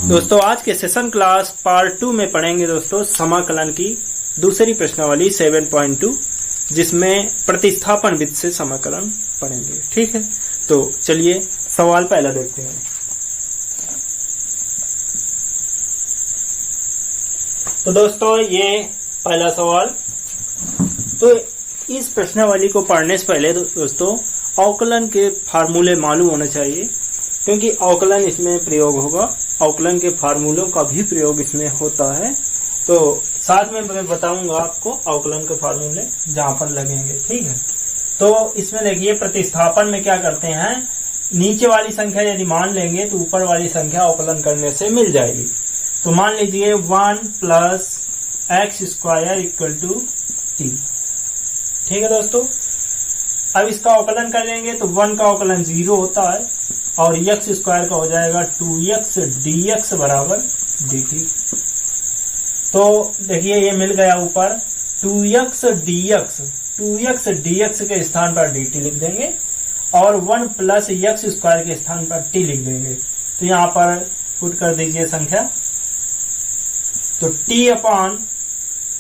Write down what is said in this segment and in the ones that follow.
दोस्तों आज के सेशन क्लास पार्ट 2 में पढ़ेंगे दोस्तों समाकलन की दूसरी प्रश्नावली 7.2 जिसमें प्रतिस्थापन विधि से समाकलन पढ़ेंगे। ठीक है, तो चलिए सवाल पहला देखते हैं। तो दोस्तों ये पहला सवाल। तो इस प्रश्नावली को पढ़ने से पहले दोस्तों अवकलन के फार्मूले मालूम होने चाहिए, क्योंकि अवकलन इसमें प्रयोग होगा। अवकलन के फार्मूलों का भी प्रयोग इसमें होता है, तो साथ में मैं बताऊंगा आपको अवकलन के फार्मूले जहां पर लगेंगे। ठीक है, तो इसमें देखिए प्रतिस्थापन में क्या करते हैं, नीचे वाली संख्या यदि मान लेंगे तो ऊपर वाली संख्या अवकलन करने से मिल जाएगी। तो मान लीजिए 1 plus x square equal to t. ठीक है दोस्तों, अब इसका अवकलन कर लेंगे तो 1 का अवकलन 0 होता है और एक्स स्क्वायर का हो जाएगा 2x dx बराबर dt। तो देखिए ये मिल गया ऊपर 2x dx के स्थान पर dt लिख देंगे और 1 प्लस एक्स स्क्वायर के स्थान पर t लिख देंगे। तो यहाँ पर पुट कर दीजिए संख्या, तो t अपान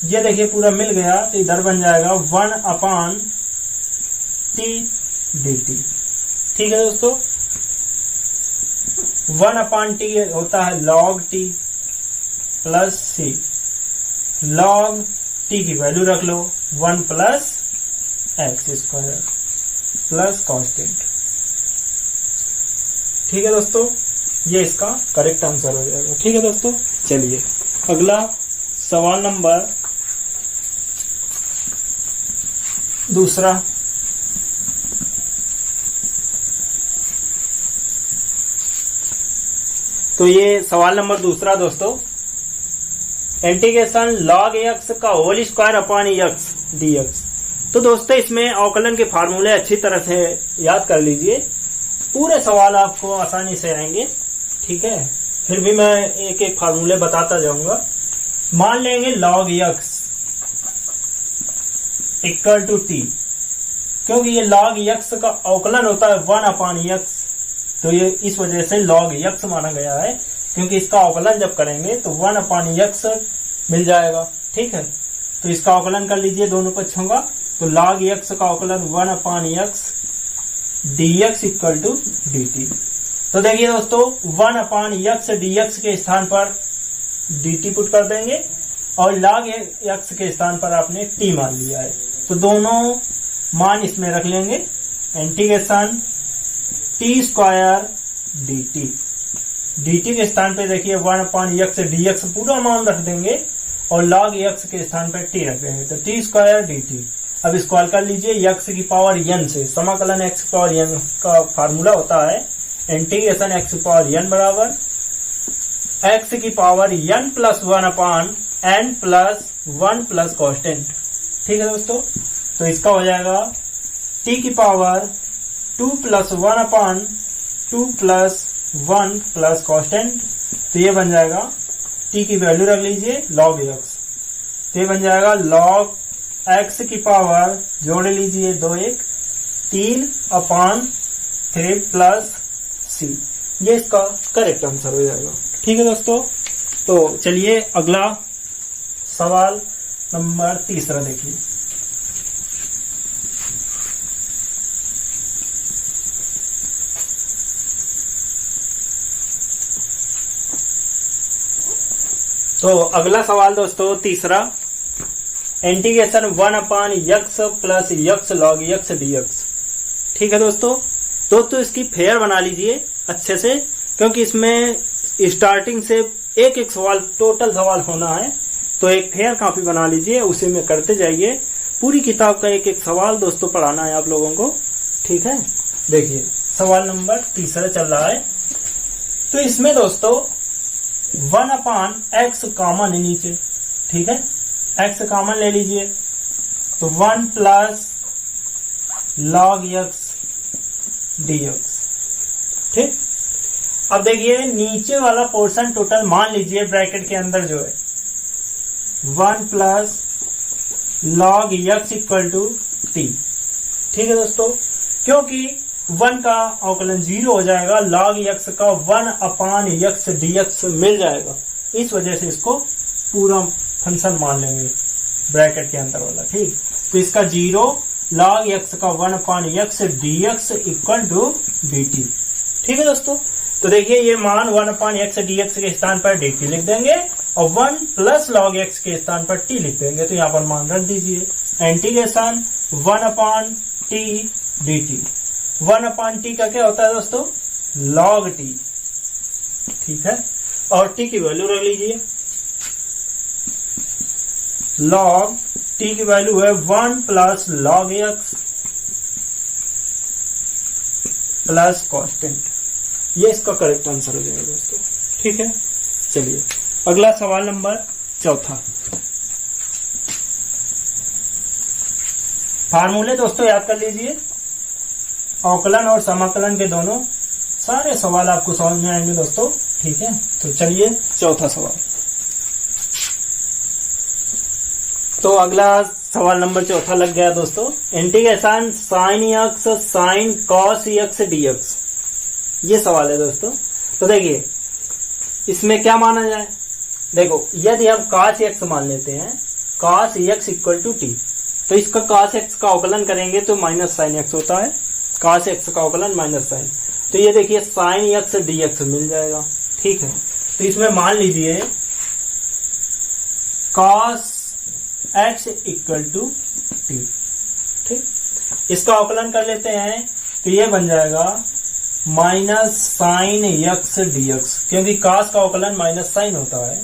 ये देखिए पूरा मिल गया, तो इधर बन जाएगा 1 अपान t dt। ठीक है दोस्तों, 1 अपान टी होता है log t plus c। log t की वैल्यू रख लो 1 plus x square plus constant. ठीक है दोस्तों, ये इसका करेक्ट आंसर हो जाएगा। ठीक है दोस्तों, चलिए अगला सवाल नंबर दूसरा। तो ये सवाल नंबर दूसरा दोस्तों, इंटीग्रेशन log x का whole square upon x dx। तो दोस्तों इसमें अवकलन के फार्मूले अच्छी तरह से याद कर लीजिए, पूरे सवाल आपको आसानी से आएंगे। ठीक है, फिर भी मैं एक एक फार्मूले बताता जाऊंगा। मान लेंगे log x equal to t, क्योंकि ये log x का अवकलन होता है 1 अपान x, तो ये इस वजह से log x माना गया है, क्योंकि इसका अवकलन जब करेंगे तो 1 अपान x मिल जाएगा। ठीक है, तो इसका अवकलन कर लीजिए दोनों पक्षों का, तो log x का अवकलन 1 upon x dx equal to dt। तो देखिए दोस्तों 1 अपान x dx के स्थान पर dt पुट कर देंगे और log x के स्थान पर आपने t मान लिया है, तो दोनों मान इसमें रख लेंगे। इंटीग्रेशन t स्क्वायर dt के स्थान पे देखिए 1 अपान x dx पूरा मान रख देंगे और log x के स्थान पे t रख देंगे, तो t स्क्वायर dt। अब इसको हल कर लीजिए x की पावर n से। समाकलन x की पावर n का फार्मूला होता है इंटीग्रेशन x की पावर n बराबर x की पावर n प्लस 1 अपान n प्लस 1 प्लस कॉन्स्टेंट। ठीक है दोस्तों, तो इसका हो जाएगा t की पावर 2 प्लस 1 अपान 2 प्लस 1 प्लस कॉन्स्टेंट। तो ये बन जाएगा, t की वैल्यू रख लीजिए log x, तो ये बन जाएगा log x की पावर जोड़ लीजिए 2 1 3 अपान 3 प्लस c। ये इसका करेक्ट आंसर हो जाएगा। ठीक है दोस्तों, तो चलिए अगला सवाल नंबर तीसरा देखिए। तो अगला सवाल दोस्तों तीसरा, integration 1 upon x plus x log x dx। ठीक है दोस्तों इसकी फेयर बना लीजिए अच्छे से, क्योंकि इसमें स्टार्टिंग से एक एक सवाल टोटल सवाल होना है, तो एक फेयर कॉपी बना लीजिए, उसी में करते जाइए। पूरी किताब का एक एक सवाल दोस्तों पढ़ाना है आप लोगों को। ठीक है, देखिए सवाल नंबर तीसरा चल रहा है। तो इसमें दोस्तों 1 अपान x कॉमन है नीचे। ठीक है, x कॉमन ले लीजिए, तो 1 प्लस log x dx। ठीक, अब देखिए नीचे वाला पोर्शन टोटल मान लीजिए ब्रैकेट के अंदर जो है 1 plus log x equal to t। ठीक है दोस्तों, क्योंकि 1 का अवकलन 0 हो जाएगा, log x का 1/x dx मिल जाएगा। इस वजह से इसको पूरा फंक्शन मान लेंगे ब्रैकेट के अंदर वाला। ठीक, तो इसका 0 log x का 1/x dx equal to dt। ठीक है दोस्तों, तो देखिए ये मान 1/x dx के स्थान पर dt लिख देंगे और 1 प्लस log x के स्थान पर t लिख देंगे। तो यहाँ पर मान रख दीजिए, इंटीग्रेशन 1/t dt। 1/t का क्या होता है दोस्तों, log t। ठीक है, और t की वैल्यू रख लीजिए, log t की वैल्यू है 1 plus log x plus constant. ये इसका करेक्ट आंसर हो जाएगा दोस्तों। ठीक है, चलिए अगला सवाल नंबर 4। फार्मूले दोस्तों याद कर लीजिए, अवकलन और समाकलन के दोनों सारे सवाल आपको समझ में आएंगे दोस्तों। ठीक है, तो चलिए 4था सवाल। तो अगला सवाल नंबर 4 लग गया दोस्तों, integration sine x sine cos x dx। ये सवाल है दोस्तों। तो देखिए इसमें क्या माना जाए, देखो यदि हम cos x मान लेते हैं, cos x equal to t, तो इसका cos x का अवकलन करेंगे तो माइनस साइन x होता है, cos x का अवकलन माइनस साइन। तो ये देखिए साइन x dx मिल जाएगा। ठीक है, तो इसमें मान लीजिए cos x equal to t। ठीक, इसका अवकलन कर लेते हैं तो ये बन जाएगा माइनस साइन x dx, क्योंकि cos का अवकलन माइनस साइन होता है,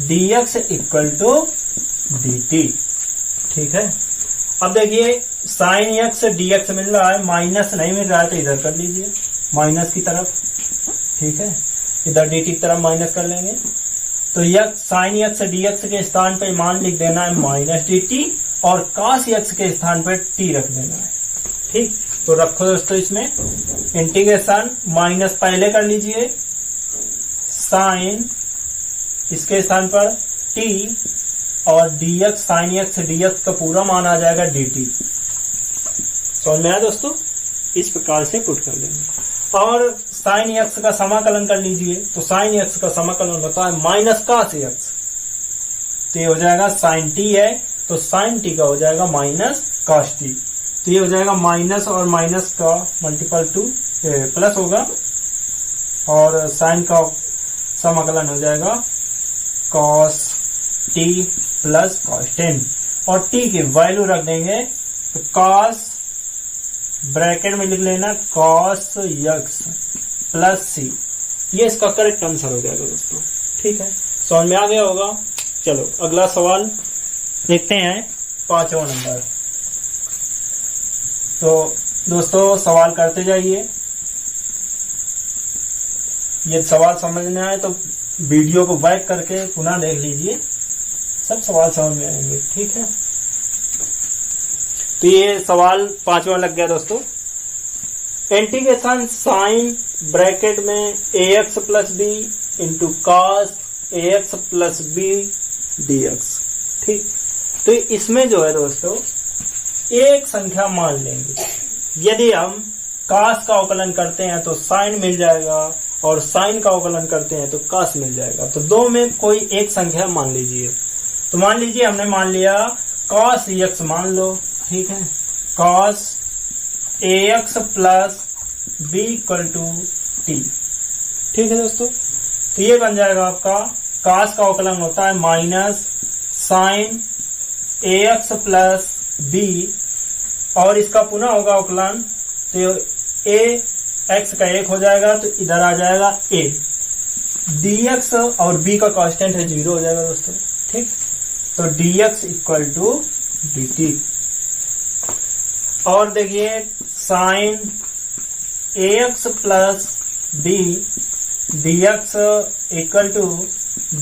dx इक्वल टू dt। ठीक है, अब देखिए साइन x dx मिल रहा है, माइनस नहीं मिल रहा है तो इधर कर लीजिए माइनस की तरफ। ठीक है, इधर dt की तरफ माइनस कर लेंगे, तो यह साइन x dx के स्थान पर मान लिख देना है माइनस dt और cos x के स्थान पर t रख देना है। ठीक, तो रखो दोस्तों, इसमें इंटीग्रेशन माइनस पहले कर लीजिए, साइन इसके स्थान पर t और dx साइन x dx का पूरा मान आ जाएगा dt। समझ में आया दोस्तों, इस प्रकार से पुट कर लेंगे। और साइन x का समाकलन कर लीजिए, तो साइन x का समाकलन होता है माइनस cos x, तो ये हो जाएगा साइन t है तो साइन t का हो जाएगा माइनस cos t। तो ये हो जाएगा माइनस और माइनस का मल्टीपल टू प्लस होगा और साइन का समाकलन हो जाएगा cos t प्लस कांस्टेंट और t की वैल्यू रख देंगे तो cos ब्रैकेट में लिख लेना cos x प्लस c। ये इसका करेक्ट आंसर हो जाएगा दोस्तों। ठीक है, समझ में आ गया होगा। चलो अगला सवाल देखते हैं, 5वां नंबर। तो दोस्तों सवाल करते जाइए, ये सवाल समझ में आए तो वीडियो को बैक करके पुनः देख लीजिए, सब सवाल समझ में आएंगे। ठीक है, तो ये सवाल 5वां लग गया दोस्तों। इंटीग्रेशन साइन ब्रैकेट में ax plus b into cos ax plus बी dx। ठीक, तो इसमें जो है दोस्तों एक संख्या मान लेंगे, यदि हम cos का अवकलन करते हैं तो साइन मिल जाएगा और साइन का अवकलन करते हैं तो cos मिल जाएगा। तो दो में कोई एक संख्या मान लीजिए, तो मान लीजिए हमने मान लिया cos x मान लो। ठीक है, cos ax plus b equal to t। ठीक है दोस्तों, तो ये बन जाएगा आपका cos का अवकलन होता है minus sine ax plus b और इसका पुनः होगा अवकलन, तो a x का 1 हो जाएगा तो इधर आ जाएगा a, dx और b का कांस्टेंट है 0 हो जाएगा दोस्तों। ठीक, तो dx इक्वल टू dt। और देखिए sine ax plus b dx equal to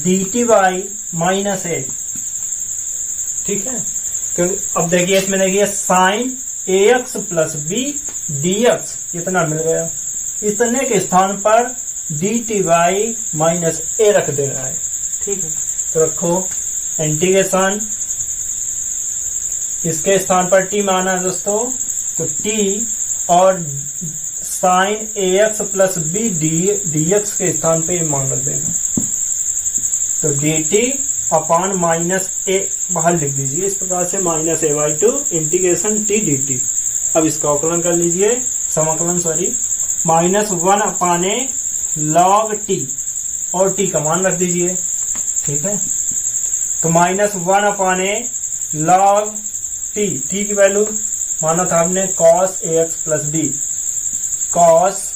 dt by minus a। ठीक है, क्योंकि अब देखिए इसमें देखिए sine ax plus b dx इतना मिल गया, इतने के स्थान पर dt बाई माइनस a रख देना है। ठीक है, तो रखो इंटीग्रेशन इसके स्थान पर t माना है दोस्तों, तो t और sine A X plus B D X के स्थान पे मान रख देना। तो D T upon minus A बाहर लिख दीजिए इस प्रकार से, minus A by two integration T D T. अब इसका अवकलन कर लीजिए, समाकलन sorry, minus one upon A log T और टी का मान रख दीजिए। ठीक है, तो minus one upon A log T, T की वैल्यू माना था हमने cos A X plus B, cos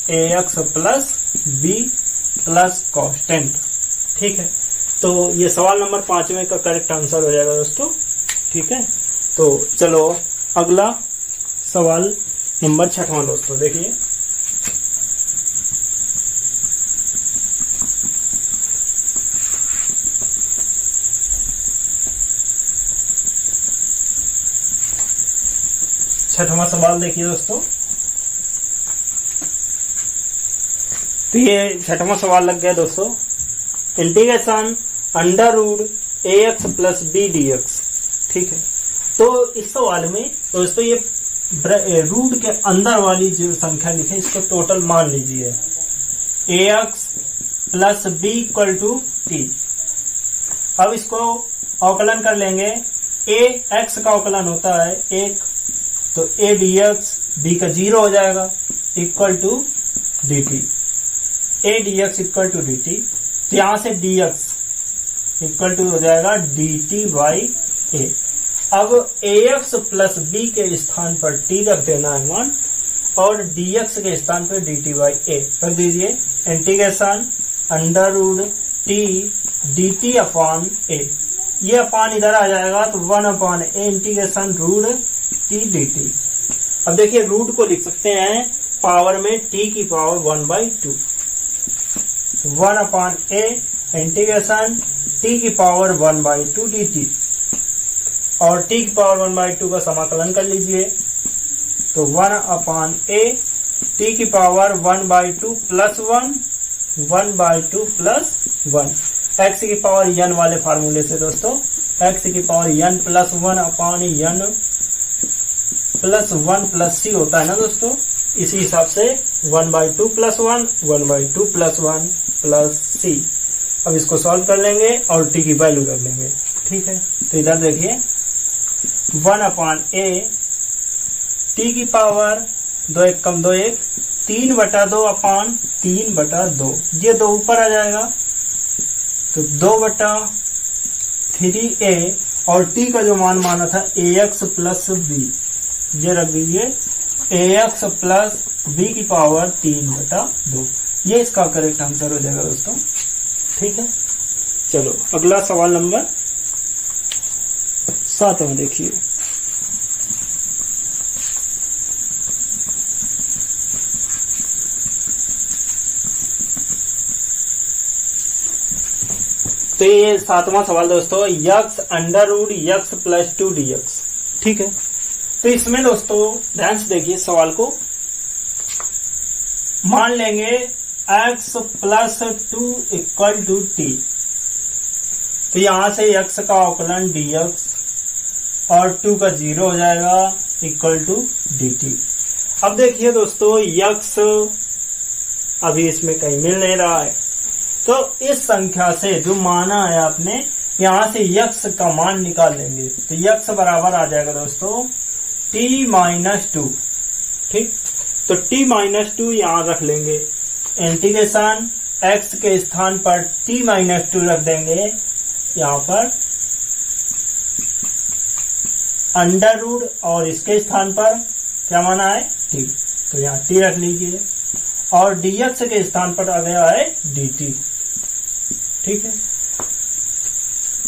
A X plus B plus constant. ठीक है, तो ये सवाल नंबर 5 का करेक्ट आंसर हो जाएगा दोस्तों। ठीक है, तो चलो अगला सवाल नंबर 6 दोस्तों देखिए। छठवां सवाल देखिए दोस्तों। तो ये छठवां सवाल लग गया दोस्तों, integration under root A X plus B D x. ठीक है, तो इस सवाल में दोस्तों ये रूट के अंदर वाली जो संख्या लिखे इसको टोटल मान लीजिए, A X plus B equal to T. अब इसको अवकलन कर लेंगे, ए एक्स का अवकलन होता है 1, तो ए डी एक्स बी का 0 हो जाएगा equal to d t, a d x equal to d t. तो यहां से डी एक्स इक्वल टू हो जाएगा डी टी बाई ए। अब ए एक्स प्लस बी के स्थान पर टी रख देना है 1 और डी एक्स के स्थान पर डी टी बाई ए रख दीजिए। Integration under root T D T upon A, ये अपान इधर आ जाएगा तो 1 upon A integration root T D T. अब देखिए रूट को लिख सकते हैं पावर में टी की power 1/2, 1 upon A integration T की पावर 1/2 डी टी, और टी की पावर 1/2 का समाकलन कर लीजिए। तो 1 अपॉन ए टी की पावर 1/2 प्लस 1, 1/2 प्लस 1, एक्स की पावर n वाले फार्मूले से दोस्तों, एक्स की power n plus 1 upon n plus 1 plus C होता है ना दोस्तों, इसी हिसाब से 1/2 प्लस 1, 1/2 प्लस 1 प्लस सी। अब इसको सॉल्व कर लेंगे और टी की वैल्यू कर लेंगे। ठीक है, तो इधर देखिए 1 अपॉन ए टी की पावर 2 1 कम 2 1, 3/2 अपॉन 3/2, ये 2 ऊपर आ जाएगा तो 2/3a और टी का जो मान माना था ए एक्स प्लस बी, ये रख दीजिए ए एक्स प्लस बी की पावर 3/2, ये इसका करेक्ट आंसर हो जाएगा दोस्तों। ठीक है, चलो अगला सवाल नंबर 7 देखिए। तो ये 7वां सवाल दोस्तों, x under root x plus 2 d x. ठीक है, तो इसमें दोस्तों ध्यान से देखिए सवाल को, मान लेंगे x plus 2 equal to t. तो यहां से x का अवकलन dx और 2 का 0 हो जाएगा इक्वल टू dt। अब देखिए दोस्तों x अभी इसमें कहीं मिल नहीं रहा है, तो इस संख्या से जो माना है आपने यहां से x का मान निकाल लेंगे। तो x बराबर आ जाएगा दोस्तों t-2। ठीक, तो t-2 यहां रख लेंगे, इंटीग्रेशन x के स्थान पर t-2 रख देंगे, यहां पर अंडर रूट और इसके स्थान पर क्या माना है t, तो यहाँ t रख लीजिए और dx के स्थान पर आ गया है dt। ठीक है,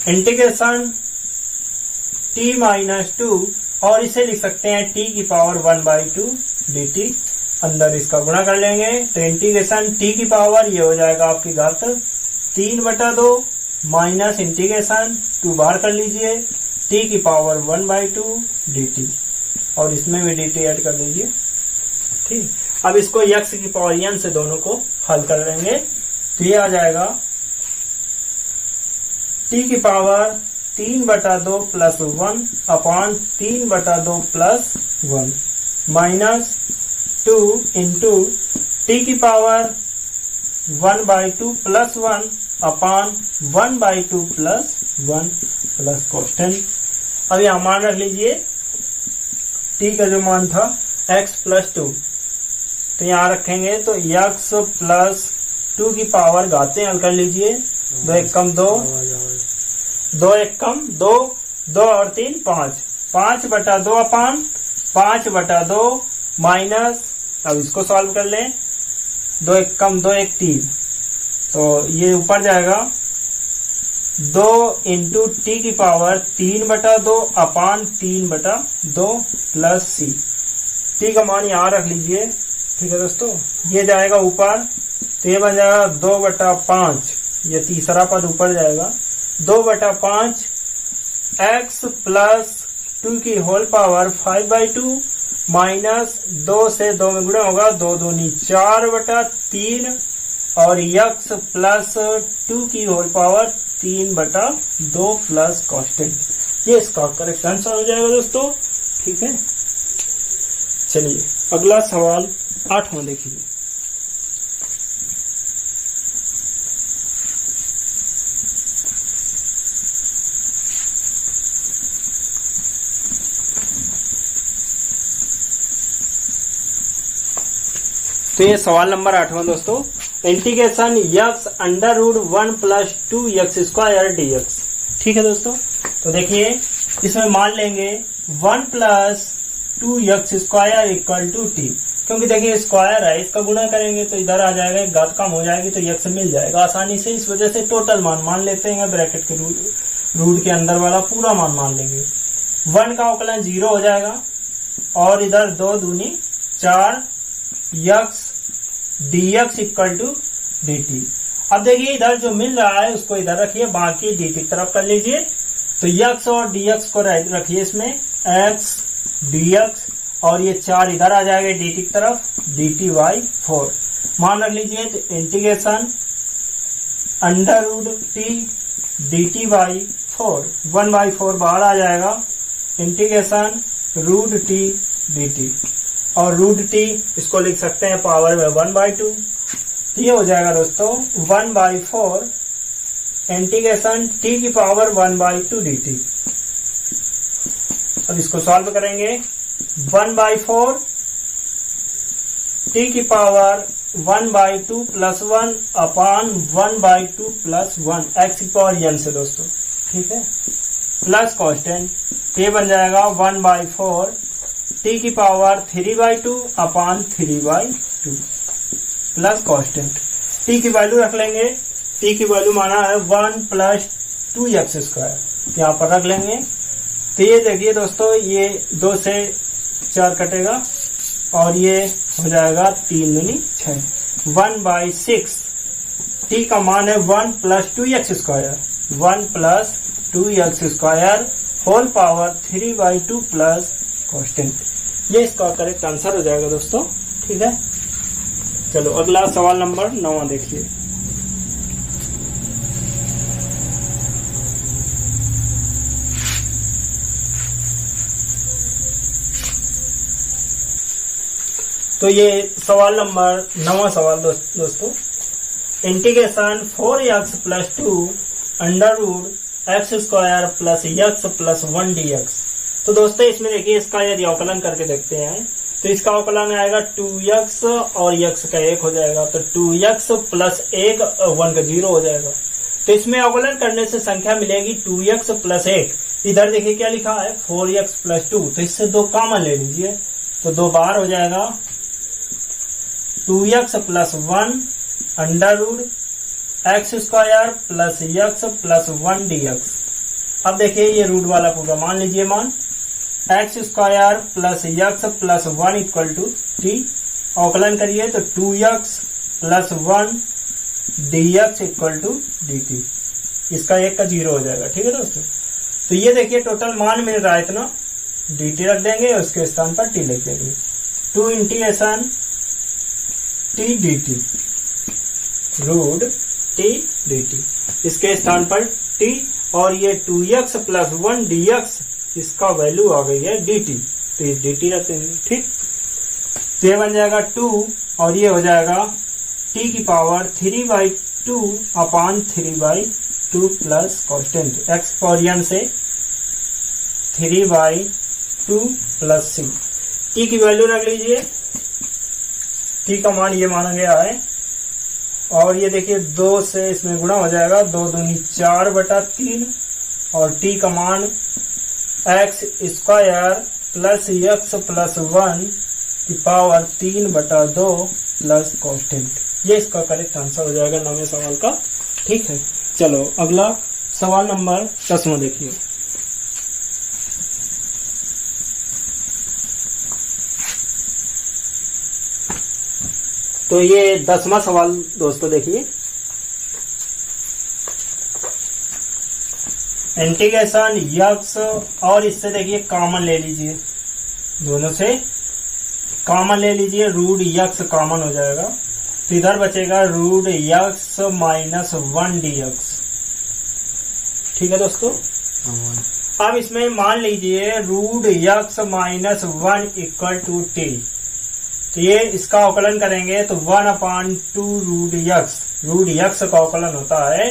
इंटीग्रेशन t-2 और इसे लिख सकते हैं t की पावर 1/2 dt, अंदर इसका गुणा कर लेंगे तो इंटीग्रेशन t की पावर ये हो जाएगा आपकी घात 3/2 माइनस इंटीग्रेशन 2 बाहर कर लीजिए t की पावर 1/2 dt, और इसमें भी dt ऐड कर दीजिए। ठीक, अब इसको x की पावर n से दोनों को हल कर लेंगे तो ये आ जाएगा t की power 3/2 plus 1 upon 3/2 plus 1, minus 2 into T की पावर 1/2 प्लस 1 अपान 1/2 प्लस 1 प्लस कॉन्स्टेंट। अब यहां मान रख लीजिए टी का जो मान था x प्लस 2, तो यहां रखेंगे तो x प्लस 2 की पावर घाते हल कर लीजिए, 2 एक कम 2, 2 एक कम 2, 2 और 3 5, 5/2 अपान 5/2 माइनस, अब इसको सॉल्व कर लें, 2 एक कम 2 एक 3, तो ये ऊपर जाएगा 2 इंटू टी की पावर 3/2 अपान 3/2 प्लस सी। टी का मान यहां रख लीजिए, ठीक है दोस्तों। ये जाएगा ऊपर, तो ये बन जाएगा 2/5, ये तीसरा पद ऊपर जाएगा, 2/5 x प्लस 2 की होल पावर 5/2 माइनस 2 से 2 में गुणा होगा, 2 दूनी 4/3 और x प्लस 2 की होल पावर 3/2 प्लस कॉन्स्टेंट। ये इसका करेक्ट आंसर हो जाएगा दोस्तों, ठीक है। चलिए अगला सवाल 8वां देखिए। तो ये सवाल नंबर 8वां दोस्तों, integration x under root 1 plus 2x² dx। ठीक है दोस्तों, तो देखिए इसमें मान लेंगे 1 plus 2x² equal to T, क्योंकि देखिए स्क्वायर है, इसका गुणा करेंगे तो इधर आ जाएगा, एक घात कम हो जाएगी तो x मिल जाएगा आसानी से। इस वजह से टोटल मान लेते हैं, ब्रैकेट के रूट के अंदर वाला पूरा मान लेंगे। 1 का अवकलन 0 हो जाएगा और इधर 2 दूनी 4 x dx equal to dt। अब देखिए इधर जो मिल रहा है उसको इधर रखिए, बाकी dt की तरफ कर लीजिए। तो x और dx को रखिए इसमें, x dx और ये 4 इधर आ जाएगा dt की तरफ, dt/4 मान रख लीजिए। तो integration under root T dt/4, 1/4 बाहर आ जाएगा, इंटीग्रेशन रूट टी dt और रूट टी इसको लिख सकते हैं पावर में 1/2। ये हो जाएगा दोस्तों 1/4 इंटीग्रेशन टी की पावर 1/2 dt। अब इसको सॉल्व करेंगे, 1/4 टी की पावर 1/2 प्लस 1 अपान 1/2 प्लस 1 x की पावर n से दोस्तों, ठीक है, प्लस कॉन्स्टेंट। ये बन जाएगा 1/4 टी की पावर 3/2 अपान 3/2 प्लस कॉन्स्टेंट। टी की वैल्यू रख लेंगे, टी की वैल्यू माना है 1 प्लस 2x², यहाँ पर रख लेंगे। तो ये देखिए दोस्तों, ये 2 से 4 कटेगा और ये हो जाएगा 3 दूनी 6, 1/6। टी का मान है 1 plus 2x², 1 plus 2x² whole power 3/2 plus constant. ये इसका करेक्ट आंसर हो जाएगा दोस्तों, ठीक है। चलो अगला सवाल नंबर 9 देखिए। तो ये सवाल नंबर 9वां सवाल दोस्तों, integration 4x plus 2 under root x² plus x plus 1 dx। तो दोस्तों इसमें देखिए इसका यदि अवकलन करके देखते हैं तो इसका अवकलन आएगा 2x और x का 1 हो जाएगा, तो 2x प्लस 1 1 का 0 हो जाएगा। तो इसमें अवकलन करने से संख्या मिलेगी 2x प्लस 1। इधर देखिए क्या लिखा है 4x प्लस 2, तो इससे 2 कॉमन ले लीजिए, तो 2 बार हो जाएगा 2x plus 1 under root x² plus x plus 1 dx। अब देखिए ये रूट वाला पूरा मान लीजिए, मान x² plus x plus 1 equal to t। अवकलन करिए तो 2x plus 1 dx equal to dt। इसका 1 का 0 हो जाएगा, ठीक है दोस्तों। तो ये देखिए टोटल मान मिल रहा है इतना, dt रख देंगे और उसके स्थान पर t लिख देंगे, 2 integration t dt root t dt, इसके स्थान पर t और ये 2x प्लस 1 dx इसका वैल्यू आ गई है dt, तो ये dt रख देंगे, ठीक। तो ये बन जाएगा 2 और ये हो जाएगा t की पावर 3/2 अपान 3/2 plus constant x power n से 3/2 प्लस c। t की वैल्यू रख लीजिए, t का मान ये माना गया है और ये देखिए 2 से इसमें गुणा हो जाएगा, 2 दूनी 4/3 और t का मान x square plus x plus 1 की पावर 3/2 प्लस कॉन्स्टेंट। ये इसका करेक्ट आंसर हो जाएगा 9वें सवाल का। ठीक है, चलो अगला सवाल नंबर 10वां देखिए। तो ये 10वां सवाल दोस्तों देखिए, इंटीग्रेशन यक्स और इससे देखिए कॉमन ले लीजिए, दोनों से कॉमन ले लीजिए, रूट यक्स कॉमन हो जाएगा तो इधर बचेगा रूट यक्स माइनस 1 dx। ठीक है दोस्तों, अब इसमें मान लीजिए root x minus 1 equal to t, तो ये इसका अवकलन करेंगे तो 1/2 रूट यक्स का अवकलन होता है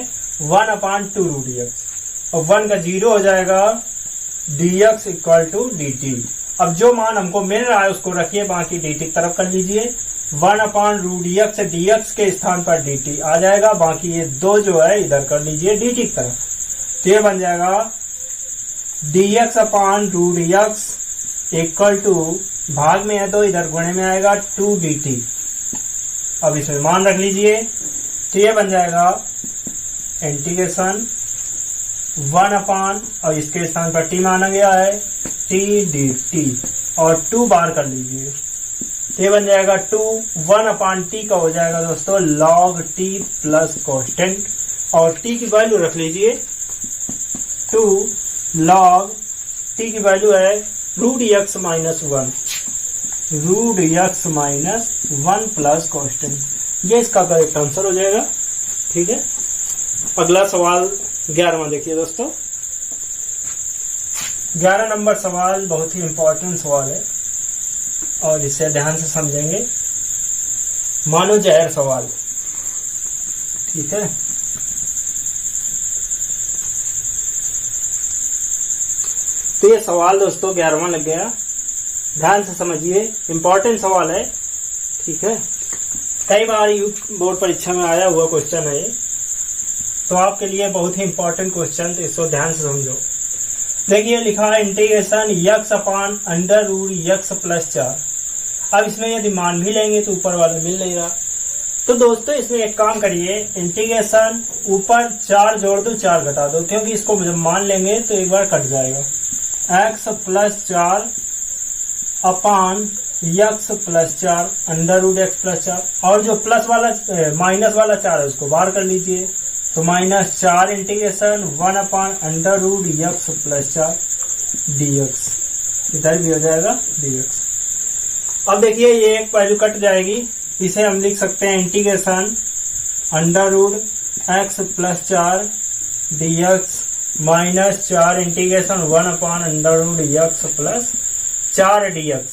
1/2 रूट यक्स और 1 का 0 हो जाएगा dx इक्वल टू dt। अब जो मान हमको मिल रहा है उसको रखिए, बाकी dt की तरफ कर लीजिए। 1/√x dx के स्थान पर dt आ जाएगा, बाकी ये 2 जो है इधर कर लीजिए dt की तरफ, तो ये बन जाएगा dx/√x इक्वल टू, भाग में है तो इधर गुणे में आएगा 2 dt। अब इसमें मान रख लीजिए, तो ये बन जाएगा इंटीग्रेशन 1 और इसके स्थान पर t माना गया है t dt और 2 बार कर लीजिए, तो ये बन जाएगा 1/t का हो जाएगा दोस्तों log t प्लस कॉन्स्टेंट और t की वैल्यू रख लीजिए 2 log t की वैल्यू है root x minus 1 plus constant. ये इसका करेक्ट आंसर हो जाएगा। ठीक है, अगला सवाल 11वां देखिए दोस्तों। 11 नंबर सवाल बहुत ही इंपॉर्टेंट सवाल है और इसे ध्यान से समझेंगे। मानो जहर सवाल। ठीक है, तो ये सवाल दोस्तों 11वां लग गया, ध्यान से समझिए, इंपॉर्टेंट सवाल है। ठीक है, कई बार बोर्ड परीक्षा में आया हुआ क्वेश्चन है, तो आपके लिए बहुत ही इंपॉर्टेंट क्वेश्चन, तो इसको ध्यान से समझो। देखिए लिखा है इंटीग्रेशन x/√x प्लस 4। अब इसमें यदि मान भी लेंगे तो ऊपर वाला मिल नहीं रहा, तो दोस्तों इसमें एक काम करिए, इंटीग्रेशन ऊपर 4 जोड़ दो 4 घटा दो, क्योंकि इसको जब मान लेंगे तो एक बार कट जाएगा। x प्लस 4 अपान x प्लस 4 √x प्लस 4, और जो प्लस वाला माइनस वाला 4 है उसको बाहर कर लीजिए, तो -4 इंटीग्रेशन 1/√x प्लस 4 dx, इधर भी हो जाएगा dx। अब देखिए ये एक वैल्यू कट जाएगी, इसे हम लिख सकते हैं integration √x plus 4 dx -4 integration 1/√x plus 4 dx।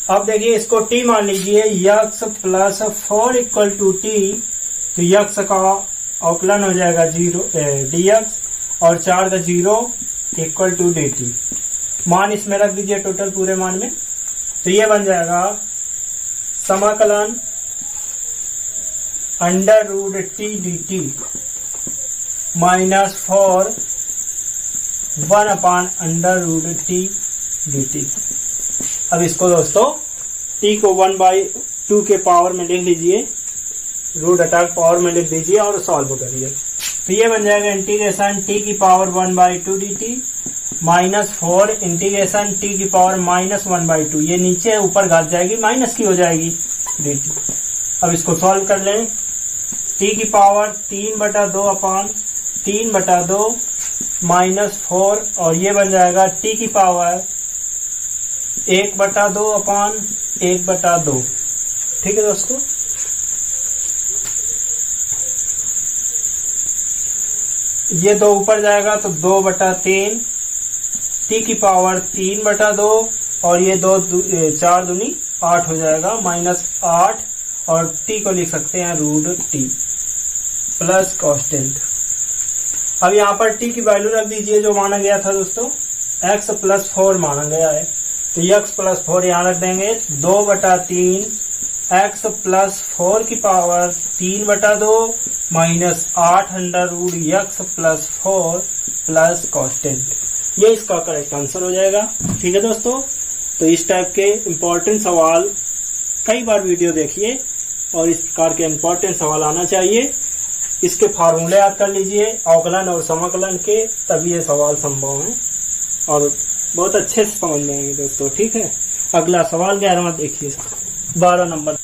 अब देखिए इसको t मान लीजिए, x plus 4 equal to t, तो x का अवकलन हो जाएगा 0 dx और 4 का 0 इक्वल टू dt। मान इसमें रख दीजिए टोटल पूरे मान में, तो ये बन जाएगा समाकलन √t dt -4 1/√t dt। अब इसको दोस्तों t को 1/2 के पावर में लिख लीजिए, रूट हटा पावर में लिख दीजिए और सॉल्व करिए, तो ये बन जाएगा इंटीग्रेशन t की पावर 1/2 dt -4 इंटीग्रेशन t की पावर -1/2, ये नीचे ऊपर घात जाएगी माइनस की हो जाएगी dt। अब इसको सॉल्व कर लें, t की पावर 3/2 अपान 3/2 -4 और ये बन जाएगा t की पावर 1/2 अपान 1/2। ठीक है दोस्तों, ये 2 ऊपर जाएगा तो 2/3 t की पावर 3/2 और ये 4 दूनी 8 हो जाएगा, -8 और t को लिख सकते हैं √t प्लस कांस्टेंट। अब यहाँ पर t की वैल्यू रख दीजिए जो माना गया था दोस्तों, x + 4 माना गया है, तो x + 4 यहाँ रख देंगे। 2/3 x + 4 की पावर 3/2 -8 √x + 4 प्लस कांस्टेंट, ये इसका करेक्ट आंसर हो जाएगा। ठीक है दोस्तों, तो इस टाइप के इम्पोर्टेंट सवाल कई बार वीडियो देखिए और इस प्रकार के इम्पोर्टेंट सवाल आना चाहिए। इसके फार्मूले याद कर लीजिए अवकलन और समाकलन के, तभी ये सवाल संभव है और बहुत अच्छे से समझ में आएंगे दोस्तों। ठीक है, अगला सवाल 11वां देखिए, 12 नंबर।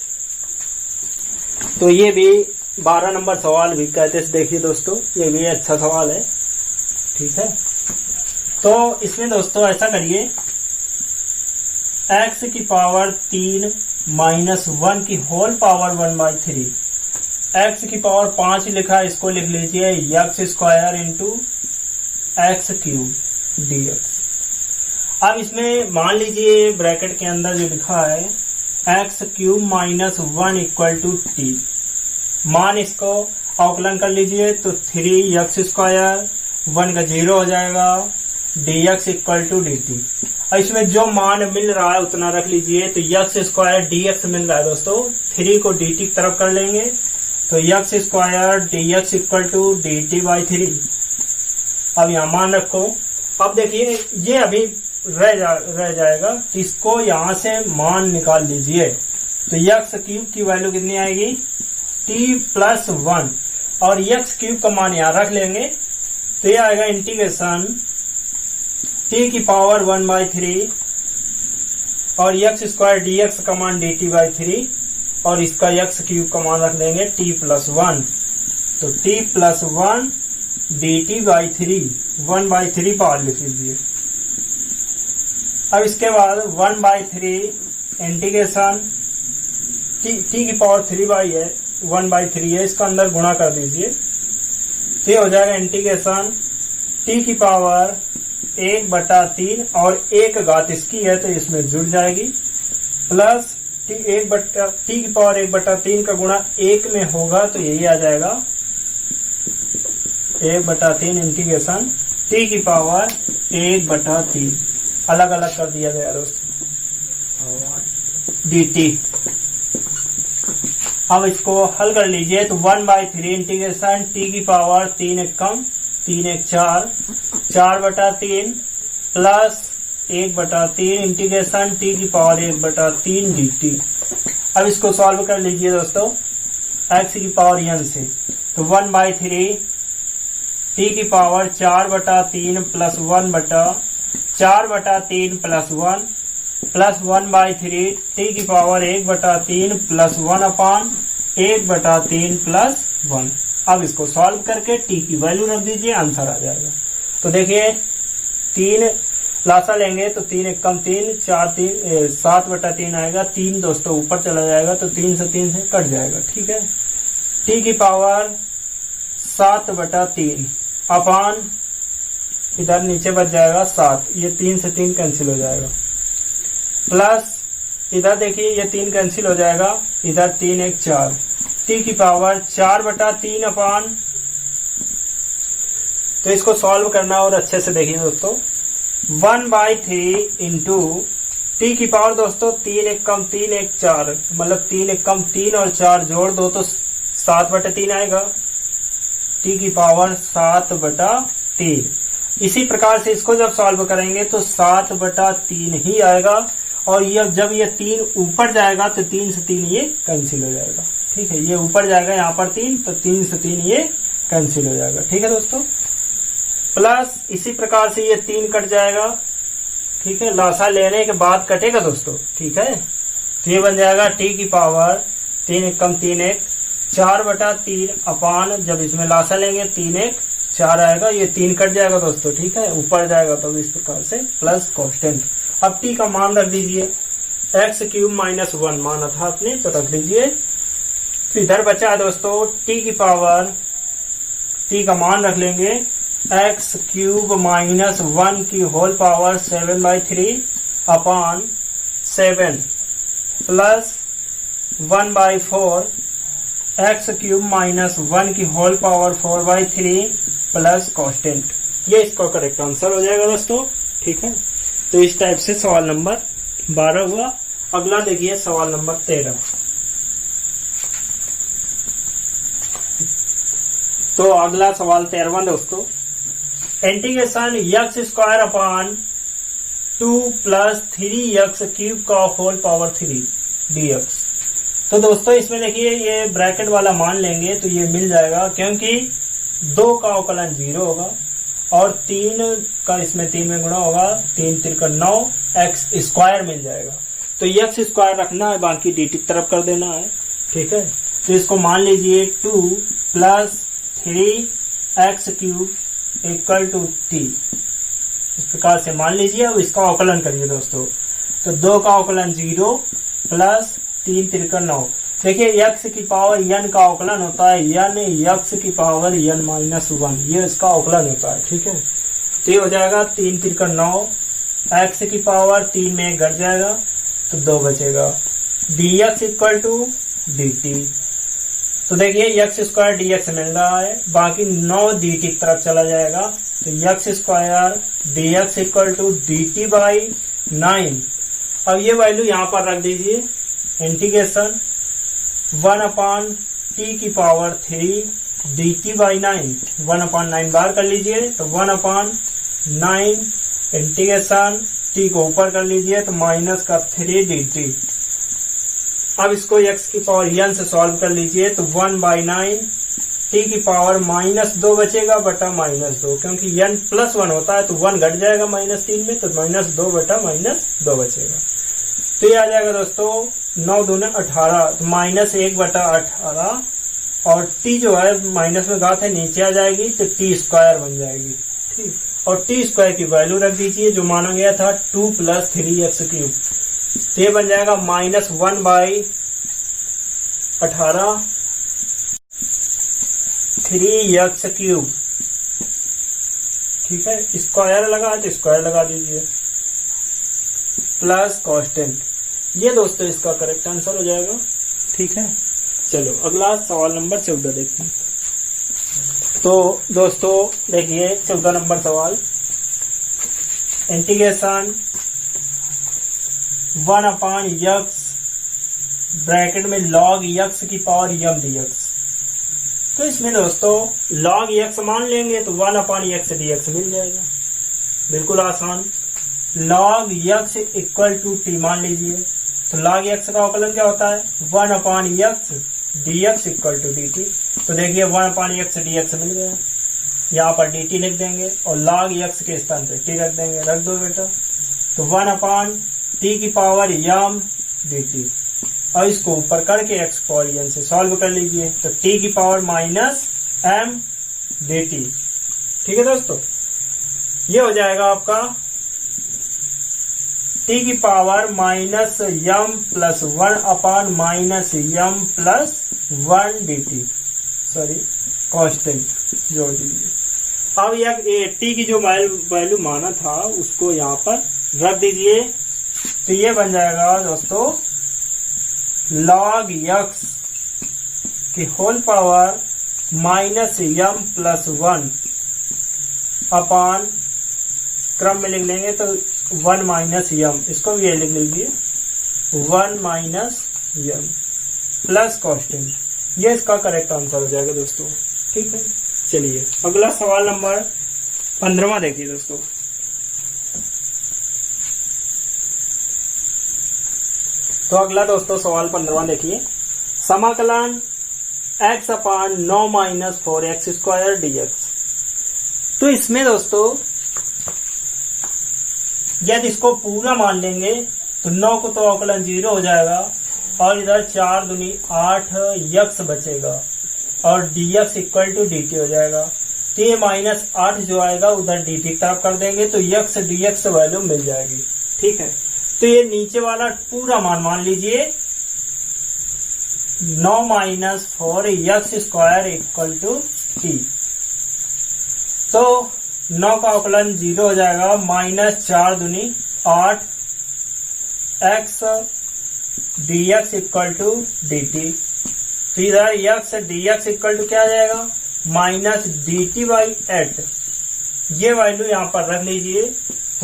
तो ये भी 12 नंबर सवाल भी कहते से देखिए दोस्तों, ये भी अच्छा सवाल है। ठीक है, तो इसमें दोस्तों ऐसा करिए, x की पावर 3 -1 की होल पावर 1/3, x की पावर 5 लिखा है, इसको लिख लीजिए x² × x³ dx। अब इसमें मान लीजिए ब्रैकेट के अंदर जो लिखा है x³ - 1 = t, मान इसको अवकलन कर लीजिए तो 3x², 1 का 0 हो जाएगा, dx = dt। और इसमें जो मान मिल रहा है उतना रख लीजिए, तो x² dx मिल रहा है दोस्तों, 3 को dt की तरफ कर लेंगे तो x² dx = dt/3। अब यहाँ मान रखो। अब देखिए ये अभी रह जाएगा, इसको यहाँ से मान निकाल लीजिए, तो x³ की वैल्यू कितनी आएगी, t+1 और x³ का मान यहाँ रख लेंगे, तो ये आएगा इंटीग्रेशन t की पावर 1/3 और x² dx का मान dt/3 और इसका x³ का मान रख देंगे t+1, तो t+1 dt/3, 1/3 पावर लिख लीजिए। अब इसके बाद 1/3 इंटीग्रेशन t की पावर 1/3 है, इसका अंदर गुणा कर दीजिए, तो ये हो जाएगा इंटीग्रेशन t की पावर 1/3 और 1 घात इसकी है तो इसमें जुड़ जाएगी, प्लस t की पावर 1/3 का गुणा 1 में होगा तो यही आ जाएगा 1/3 इंटीग्रेशन t की पावर 1/3, अलग अलग कर दिया गया दोस्तों dt। अब इसको हल कर लीजिए तो 1/3 इंटीग्रेशन t की पावर 3 1 कम 3 1 4, 4/3 प्लस 1/3 इंटीग्रेशन t की पावर 1/3 dt। अब इसको सॉल्व कर लीजिए दोस्तों x की पावर n से, तो 1/3 t की power 4/3 plus 4/3 plus 1 plus 1/3 t की पावर 1/3 प्लस 1/1/3 प्लस 1। अब इसको सॉल्व करके t की वैल्यू रख दीजिए, आंसर आ जाएगा। तो देखिए 3 लासा लेंगे तो 3 1 कम 3, 4 3 7/3 आएगा, 3 दोस्तों ऊपर चला जाएगा तो 3 से कट जाएगा। ठीक है, t की पावर 7/3 अपान इधर नीचे बच जाएगा 7, ये 3 से 3 कैंसिल हो जाएगा, प्लस इधर देखिए ये 3 कैंसिल हो जाएगा, इधर 3 1 4, t की पावर 4/3 अपान, तो इसको सॉल्व करना और अच्छे से देखिए दोस्तों 1/3 इंटू t की पावर दोस्तों 3 1 कम 3 1 4, मतलब 3 1 कम 3 और 4 जोड़ दो तो 7/3 आएगा, t की पावर 7/3। इसी प्रकार से इसको जब सॉल्व करेंगे तो 7/3 ही आएगा, और ये जब ये 3 ऊपर जाएगा तो 3 से 3 ये कैंसिल हो जाएगा। ठीक है, ये ऊपर जाएगा यहाँ पर 3 तो 3 से 3 ये कैंसिल हो जाएगा। ठीक है दोस्तों, प्लस इसी प्रकार से ये 3 कट जाएगा। ठीक है, लासा लेने के बाद कटेगा दोस्तों। ठीक है, तो ये बन जाएगा t की पावर 3 1 कम 3 1 4/3 अपान, जब इसमें लासा लेंगे 3 1 4 आएगा, ये 3 कट जाएगा दोस्तों। ठीक है, ऊपर जाएगा तो इस प्रकार से प्लस कांस्टेंट। अब t का मान रख दीजिए, x³ - 1 माना था आपने तो रख दीजिए, तो इधर बचा है दोस्तों t की पावर, t का मान रख लेंगे x³ - 1 की होल पावर 7/3 अपान 7, प्लस 1/4 एक्स क्यूब माइनस 1 की होल पावर 4/3 प्लस कांस्टेंट। ये इसका करेक्ट आंसर हो जाएगा दोस्तों। ठीक है, तो इस टाइप से सवाल नंबर 12 हुआ। अगला देखिए सवाल नंबर 13। तो अगला सवाल 13वां दोस्तों, integration x square upon 2 plus 3x cube का होल पावर 3 dx। तो दोस्तों इसमें देखिए ये ब्रैकेट वाला मान लेंगे तो ये मिल जाएगा, क्योंकि 2 का अवकलन 0 होगा और 3 का इसमें 3 में गुणा होगा, 3 3 का 9 एक्स स्क्वायर मिल जाएगा। तो एक्स स्क्वायर रखना है, बाकी डी की तरफ कर देना है। ठीक है, तो इसको मान लीजिए 2 plus 3x cube equal to t, इस प्रकार से मान लीजिए। अब इसका अवकलन करिए दोस्तों, तो 2 का अवकलन 0 प्लस 3 3 का 9। देखिए x की पावर n का अवकलन होता है n x की पावर n माइनस 1, ये इसका अवकलन होता है। ठीक है, तो ये हो जाएगा 3 3 का 9, x की पावर 3 में एक घट जाएगा तो 2 बचेगा, dx इक्वल टू dt। तो देखिए एक्स स्क्वायर dx मिल रहा है, बाकी 9 dt की तरफ चला जाएगा, तो x square dx equal to dt by 9। अब ये वैल्यू यहाँ पर रख दीजिए, इंटीग्रेशन 1/t की पावर 3 dt बाई 9, 1/9 बार कर लीजिए तो 1/9 इंटीग्रेशन t को ऊपर कर लीजिए तो माइनस का 3 dt। अब इसको x की पावर n से सॉल्व कर लीजिए तो 1/9 t की पावर -2 बचेगा बटा -2, क्योंकि n +1 होता है तो 1 घट जाएगा -3 में, तो -2 बटा -2 बचेगा। तो ये आ जाएगा दोस्तों 9 दूने 18, तो -1 बटा 18, और t जो है माइनस में घात है नीचे आ जाएगी तो t स्क्वायर बन जाएगी। ठीक, और t स्क्वायर की वैल्यू रख दीजिए जो माना गया था 2 प्लस 3x क्यूब, तो ये बन जाएगा -1/18 3x क्यूब। ठीक है, स्क्वायर लगा तो स्क्वायर लगा दीजिए प्लस कांस्टेंट। ये दोस्तों इसका करेक्ट आंसर हो जाएगा। ठीक है, चलो अगला सवाल नंबर 14 देखते हैं। तो दोस्तों देखिए 14 नंबर सवाल, इंटीग्रेशन 1/x ब्रैकेट में log x की पावर m dx। तो इसमें दोस्तों log x मान लेंगे तो 1/x dx मिल जाएगा, बिल्कुल आसान। log x equal to t मान लीजिए, तो log x का अवकलन क्या होता है 1/x dx equal to dt। तो देखिए 1/x dx मिल गया, यहाँ पर dt लिख देंगे और log x के स्थान पर t रख देंगे, रख दो बेटा, तो 1/t की पावर m dt। और इसको ऊपर करके x पावर n से सॉल्व कर लीजिए तो t की पावर -m dt। ठीक है दोस्तों, ये हो जाएगा आपका t की power -m plus 1/-m plus 1 dt, sorry constant जोड़ दीजिए। अब यह t की जो वैल्यू माना था उसको यहाँ पर रख दीजिए, तो ये बन जाएगा दोस्तों log x की होल पावर -m प्लस 1 अपान, क्रम में लिख लेंगे तो 1 -m, इसको भी ये लिख लीजिए 1 -m प्लस कांस्टेंट। ये इसका करेक्ट आंसर हो जाएगा दोस्तों। ठीक है, चलिए अगला सवाल नंबर 15वां देखिए दोस्तों। तो अगला दोस्तों सवाल 15वां देखिए, समाकलन x/9 - 4x स्क्वायर dx। तो इसमें दोस्तों यदि इसको पूरा मान लेंगे तो 9 को तो अवकलन 0 हो जाएगा और इधर 4 दूनी 8 x बचेगा और dx इक्वल टू dt हो जाएगा। तो ये -8 जो आएगा उधर dt की तरफ कर देंगे तो x dx वैल्यू मिल जाएगी। ठीक है, तो ये नीचे वाला पूरा मान लीजिए 9 - 4x square equal to t। तो 9 का अवकलन 0 हो जाएगा, -4 दूनी 8 x dx equal to dt। तो इधर x dx इक्वल टू क्या आ जाएगा, माइनस dt बाई 8। ये वैल्यू यहाँ पर रख लीजिए।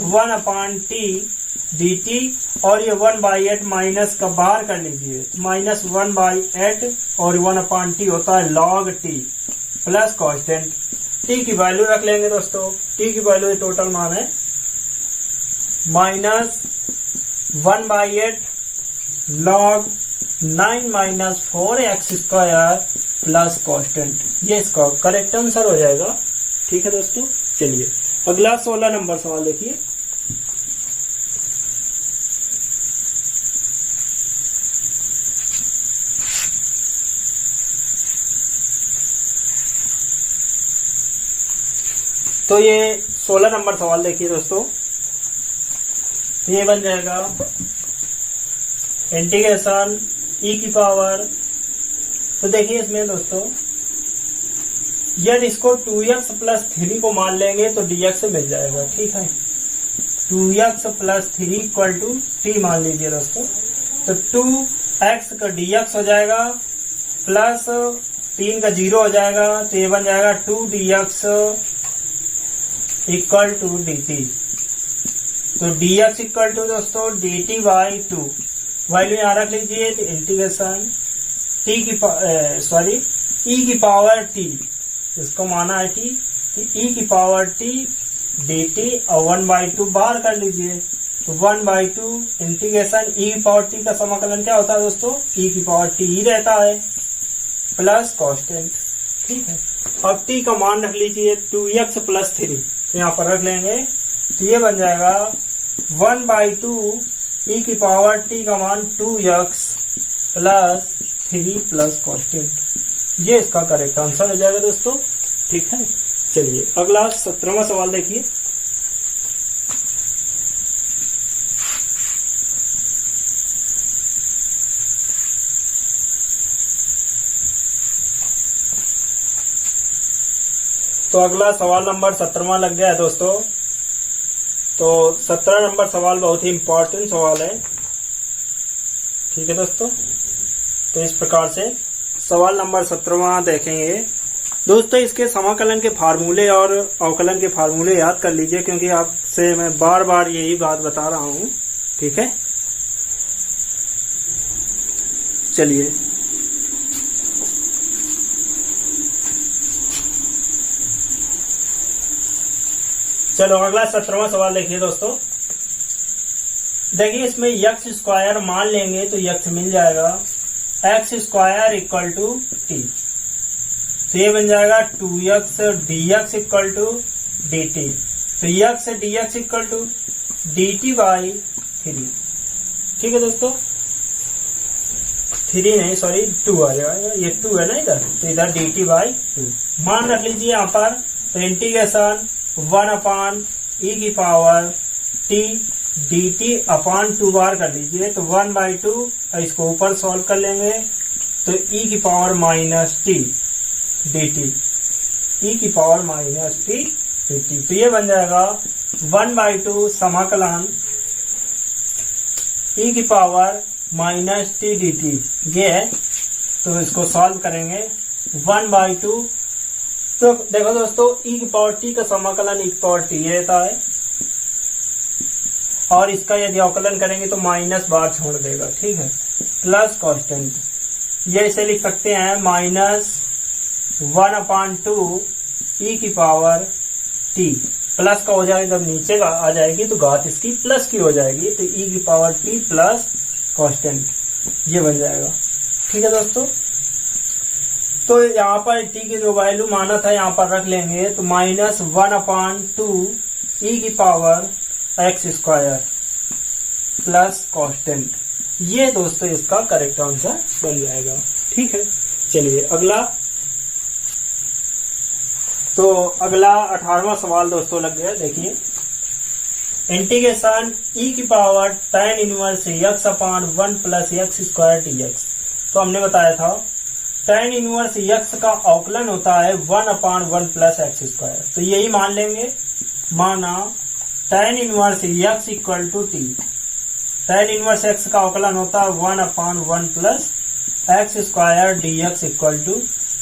1/t dt और ये 1/8 माइनस का बाहर कर लीजिए, माइनस 1/8 और 1/t होता है log t plus constant. t की वैल्यू रख लेंगे दोस्तों। t की वैल्यू टोटल मान है minus 1/8 log 9 minus 4x square plus constant. ये इसका करेक्ट आंसर हो जाएगा। ठीक है दोस्तों, चलिए अगला 16 नंबर सवाल देखिए। तो ये 16 नंबर सवाल देखिए दोस्तों। ये बन जाएगा इंटीग्रेशन e की पावर। तो देखिए इसमें दोस्तों, यदि इसको 2x प्लस 3 को मान लेंगे तो dx मिल जाएगा। ठीक है, 2x plus 3 equal to t मान लीजिए दोस्तों। तो 2x का dx हो जाएगा प्लस 3 का 0 हो जाएगा। तो ये बन जाएगा 2dx इक्वल टू dt। तो dx इक्वल टू दोस्तों dt बाई 2। वैल्यू यहाँ रख लीजिए। तो इंटीग्रेशन e की पावर t, इसको माना है t, तो e की पावर t dt और 1/2 बाहर कर लीजिए। तो 1/2 इंटीग्रेशन e की पावर t का समाकलन क्या होता है दोस्तों, e की पावर t ही रहता है प्लस कांस्टेंट। ठीक है, अब t का मान रख लीजिए 2x प्लस 3, यहाँ पर रख लेंगे। तो ये बन जाएगा 1/2 e की पावर t का मान 2x प्लस 3 प्लस कांस्टेंट। ये इसका करेक्ट आंसर हो जाएगा दोस्तों। ठीक है, चलिए अगला 17वां सवाल देखिए। तो अगला सवाल नंबर 17वां लग गया है दोस्तों। तो 17 नंबर सवाल बहुत ही इंपॉर्टेंट सवाल है। ठीक है दोस्तों, तो इस प्रकार से सवाल नंबर 17वां देखेंगे दोस्तों। इसके समाकलन के फार्मूले और अवकलन के फार्मूले याद कर लीजिए, क्योंकि आपसे मैं बार बार यही बात बता रहा हूं। ठीक है, चलिए चलो अगला 17वां सवाल देखिए दोस्तों। देखिए इसमें x स्क्वायर मान लेंगे तो x मिल जाएगा x square equal to t। तो ये बन जाएगा 2x dx equal to dt। तो x dx equal to dt by 3। ठीक है दोस्तों, 3 नहीं सॉरी 2 आ जाएगा, ये 2 है ना इधर, तो इधर dt बाई 2 मान रख लीजिए यहाँ पर। तो इंटीग्रेशन 1/e की पावर t dt अपॉन 2 बार कर लीजिए। तो 1/2 इसको ऊपर सॉल्व कर लेंगे। तो e की power minus t dt, e की पावर माइनस t dt। तो ये बन जाएगा 1/2 समाकलन e की पावर माइनस t dt, ये है। तो इसको सॉल्व करेंगे 1/2। तो देखो दोस्तों, e की पावर t का समाकलन e की पावर t रहता है, और इसका यदि अवकलन करेंगे तो माइनस बार छोड़ देगा। ठीक है, प्लस कांस्टेंट। ये इसे लिख सकते हैं माइनस 1/2 e की पावर t। प्लस का हो जाएगा, जब नीचे आ जाएगी तो घात इसकी प्लस की हो जाएगी। तो e की पावर t प्लस कांस्टेंट, ये बन जाएगा। ठीक है दोस्तों, तो यहाँ पर t की जो वैल्यू माना था यहाँ पर रख लेंगे। तो माइनस 1/2 e की power x square plus constant, ये दोस्तों इसका करेक्ट आंसर बन जाएगा। ठीक है, चलिए अगला। तो अगला 18वां सवाल दोस्तों लग गया। देखिए इंटीग्रेशन e की power tan inverse x upon 1 plus x square dx। तो हमने बताया था tan इनवर्स x का अवकलन होता है 1/1 प्लस x स्क्वायर। तो यही मान लेंगे। माना tan inverse x equal to t। tan inverse x का अवकलन होता है 1/1 plus x square d x equal to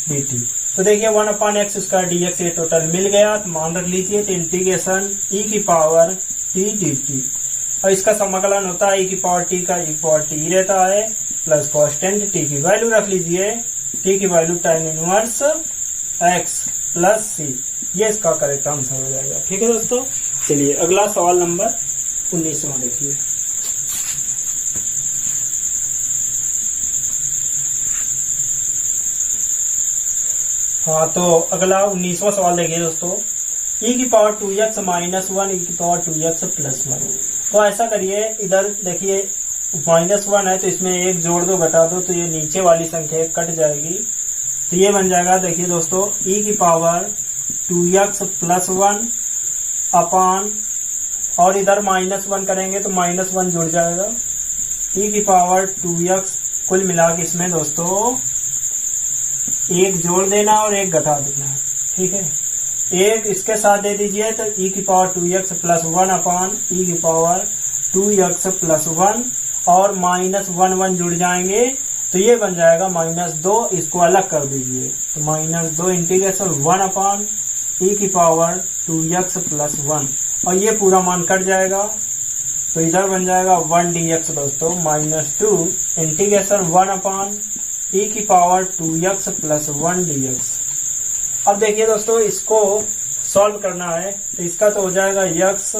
d t. तो देखिए 1/x स्क्वायर डी एक्स ये टोटल मिल गया, तो मान रख लीजिए तो इंटीग्रेशन e की पावर t डी टी, और इसका समाकलन होता है e की पावर t का e पावर t रहता है प्लस कॉन्स्टेंट t की वैल्यू रख लीजिए, t की value tan inverse x plus c, ये इसका करेक्ट आंसर हो जाएगा। ठीक है दोस्तों, चलिए अगला सवाल नंबर 19वां देखिए। हाँ, तो अगला 19वां सवाल देखिए दोस्तों, e की पावर 2x माइनस 1 e की पावर 2x प्लस 1। तो ऐसा करिए, इधर देखिए -1 है तो इसमें एक जोड़ दो घटा दो तो ये नीचे वाली संख्या कट जाएगी, तो ये बन जाएगा देखिए दोस्तों e की पावर 2x प्लस 1 अपान, और इधर -1 करेंगे तो -1 जुड़ जाएगा, e की पावर 2x, कुल मिला के इसमें दोस्तों एक जोड़ देना और एक घटा देना। ठीक है, एक इसके साथ दे दीजिए तो e की पावर 2x प्लस 1 अपान e की पावर 2x प्लस 1, और -1 जुड़ जाएंगे तो ये बन जाएगा -2, इसको अलग कर दीजिए तो -2 इंटीग्रेशन 1 अपान e की पावर 2x प्लस 1, और ये पूरा मान कट जाएगा तो इधर बन जाएगा 1 dx दोस्तों, -2 इंटीग्रेशन 1 अपान e की पावर 2x प्लस 1 dx। अब देखिए दोस्तों इसको सॉल्व करना है, तो इसका तो हो जाएगा x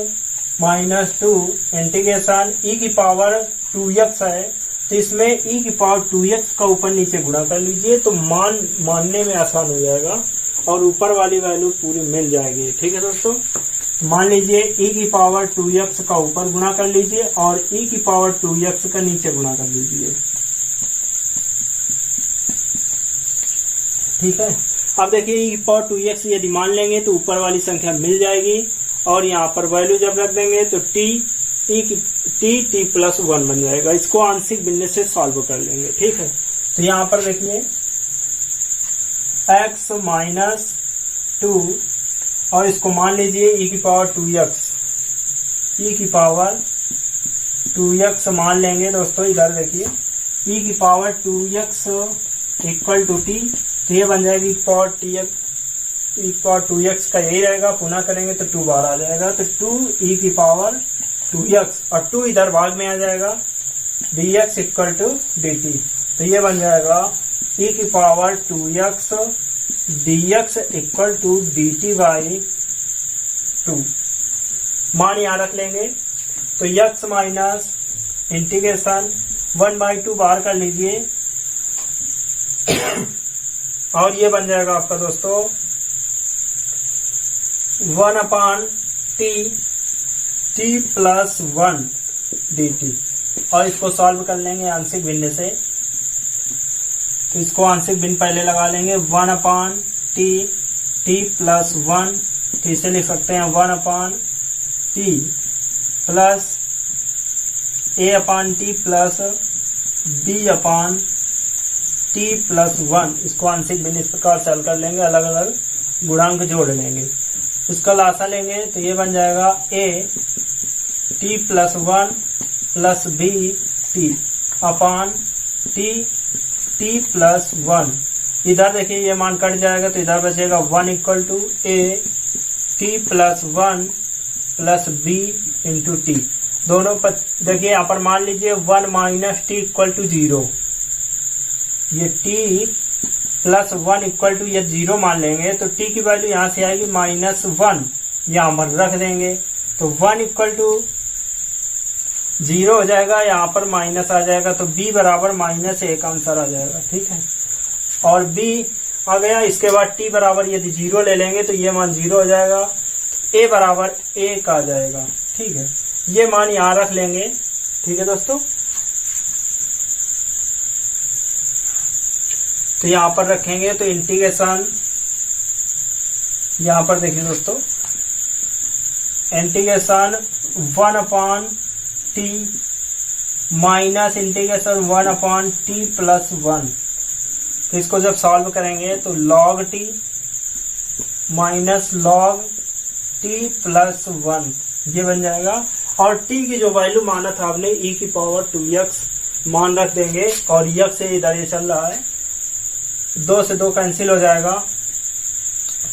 -2 इंटीग्रेशन e की पावर 2x है, तो इसमें e की पावर 2x का ऊपर नीचे गुणा कर लीजिए तो मानने में आसान हो जाएगा और ऊपर वाली वैल्यू पूरी मिल जाएगी। ठीक है दोस्तों, मान लीजिए e की पावर 2x का ऊपर गुणा कर लीजिए और e की पावर 2x का नीचे गुणा कर लीजिए। ठीक है, अब देखिए e की पावर 2x यदि मान लेंगे तो ऊपर वाली संख्या मिल जाएगी, और यहाँ पर वैल्यू जब रख देंगे तो t प्लस 1 बन जाएगा। इसको आंशिक भिन्न से सॉल्व कर लेंगे। ठीक है, तो यहाँ पर देखिए x -2, और इसको मान लीजिए e की पावर 2x, e की पावर 2x मान लेंगे दोस्तों, इधर देखिए e की power 2x equal to t, तो ये बन जाएगी e की पावर 2x का यही रहेगा, पुनः करेंगे तो 2 बार आ जाएगा, तो 2 e की पावर 2x, और 2 इधर भाग में आ जाएगा dx इक्वल टू dt, तो ये बन जाएगा e की power 2x dx equal to dt by 2। मान यहाँ रख लेंगे तो x माइनस इंटीग्रेशन 1/2 बाहर कर लीजिए, और ये बन जाएगा आपका दोस्तों 1 अपान t प्लस 1 dt, और इसको सॉल्व कर लेंगे आंशिक भिन्न से, तो इसको आंशिक भिन्न पहले लगा लेंगे 1 अपान t प्लस 1, तो इसे लिख सकते हैं 1 अपान t plus a upon t plus b upon t plus 1। इसको आंशिक भिन्न इस प्रकार सॉल्व कर लेंगे, अलग अलग गुणांक जोड़ लेंगे, उसका लासा लेंगे तो ये बन जाएगा a t plus 1 plus b t upon t plus 1। इधर देखिए ये मान कट जाएगा तो इधर बचेगा 1 equal to a t plus 1 plus b into t, दोनों देखिए यहाँ पर मान लीजिए 1 माइनस टी इक्वल टू 0, ये t प्लस 1 इक्वल टू ये 0 मान लेंगे तो t की वैल्यू यहाँ से आएगी -1, यहाँ पर रख देंगे तो 1 इक्वल टू 0 हो जाएगा, यहाँ पर माइनस आ जाएगा तो b बराबर -1 आंसर आ जाएगा। ठीक है, और b आ गया, इसके बाद t बराबर यदि 0 ले लेंगे तो ये मान 0 हो जाएगा, a बराबर 1 आ जाएगा। ठीक है, ये मान यहाँ रख लेंगे। ठीक है दोस्तों, तो यहाँ पर रखेंगे तो इंटीग्रेशन, यहाँ पर देखिए दोस्तों इंटीग्रेशन 1 अपान t माइनस इंटीग्रेशन 1 अपान t प्लस 1, तो इसको जब सॉल्व करेंगे तो log t minus log t plus 1 ये बन जाएगा। और t की जो वैल्यू माना था आपने e की पावर 2x मान रख देंगे, और यक्स से इधर ये चल रहा है, 2 से 2 कैंसिल हो जाएगा,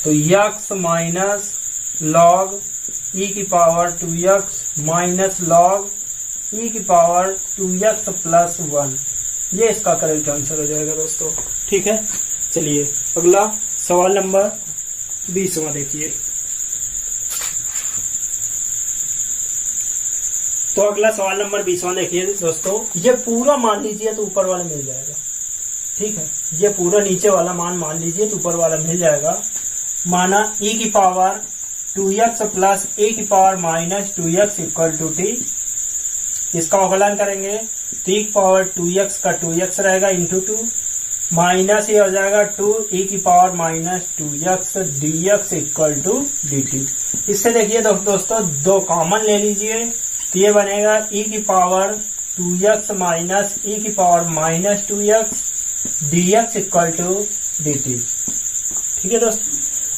तो यक्स माइनस लॉग e की power 2x minus log e की पावर 2x प्लस 1, ये इसका करेक्ट आंसर हो जाएगा दोस्तों। ठीक है, चलिए अगला सवाल नंबर 20वां देखिए। तो अगला सवाल नंबर 20वां देखिए दोस्तों, ये पूरा मान लीजिए तो ऊपर वाला मिल जाएगा। ठीक है, ये पूरा नीचे वाला मान लीजिए तो ऊपर वाला मिल जाएगा। माना e की पावर 2x प्लस e की power minus 2x equal to t, इसका अवकलन करेंगे तो e की पावर 2x का 2x रहेगा इंटू 2, माइनस ये हो जाएगा 2 e की power minus 2x dx equal to dt। इससे देखिए दोस्तों 2 कॉमन ले लीजिए तो ये बनेगा e की पावर 2x माइनस e की power minus 2x dx equal to dt। ठीक है दोस्तों,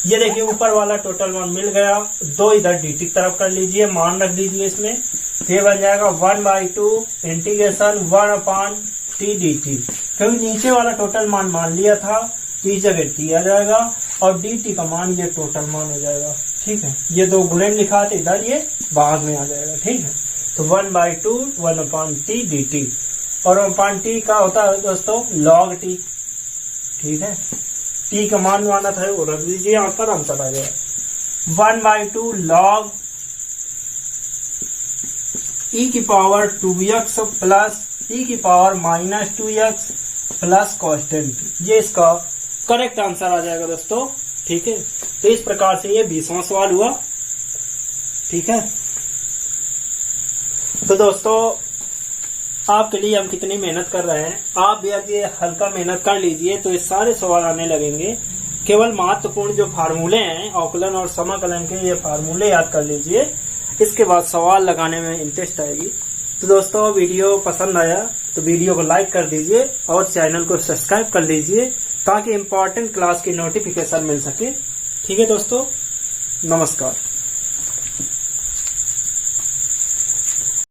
ये देखिए ऊपर वाला टोटल मान मिल गया, 2 इधर dt की तरफ कर लीजिए, मान रख दीजिए इसमें, तो ये बन जाएगा 1/2 इंटीग्रेशन 1/t dt। क्योंकि नीचे वाला टोटल मान लिया था तो इस जगह t आ जाएगा और dt का मान ये टोटल मान हो जाएगा। ठीक है, ये 2 गुणन लिखा था, इधर ये भाग में आ जाएगा। ठीक है, तो 1/2 1/t dt, और 1/t का होता है दोस्तों log t। ठीक है, t का मान माना था वो रख दीजिए, यहाँ पर आंसर आ जाएगा 1/2 log e की पावर 2x प्लस e की power minus 2x plus constant, ये इसका करेक्ट आंसर आ जाएगा दोस्तों। ठीक है, तो इस प्रकार से ये 20वां सवाल हुआ। ठीक है, तो दोस्तों आपके लिए हम कितनी मेहनत कर रहे हैं, आप भी अब ये हल्का मेहनत कर लीजिए तो ये सारे सवाल आने लगेंगे। केवल महत्वपूर्ण जो फार्मूले हैं अवकलन और समाकलन के, ये फार्मूले याद कर लीजिए, इसके बाद सवाल लगाने में इंटरेस्ट आएगी। तो दोस्तों वीडियो पसंद आया तो वीडियो को लाइक कर दीजिए और चैनल को सब्सक्राइब कर लीजिए ताकि इम्पोर्टेंट क्लास की नोटिफिकेशन मिल सके। ठीक है दोस्तों, नमस्कार।